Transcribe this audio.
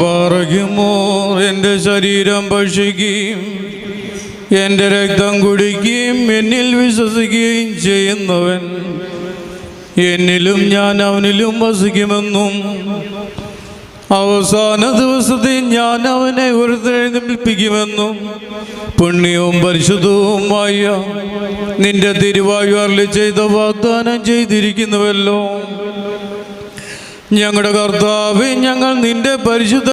പറയുമോ എൻ്റെ ശരീരം ഭക്ഷിക്കുകയും എൻ്റെ രക്തം കുടിക്കുകയും എന്നിൽ വിശ്വസിക്കുകയും ചെയ്യുന്നവൻ എന്നിലും ഞാൻ അവനിലും വസിക്കുമെന്നും അവസാന ദിവസത്തിൽ ഞാൻ അവനെ ഉയർത്തെഴുന്നേൽപ്പിക്കുമെന്നും പുണ്യവും പരിശുദ്ധവുമായ നിന്റെ തിരുവായു അരുളി ചെയ്ത വാഗ്ദാനം ചെയ്തിരിക്കുന്നുവല്ലോ. ഞങ്ങളുടെ കർത്താവേ, ഞങ്ങൾ നിന്റെ പരിശുദ്ധ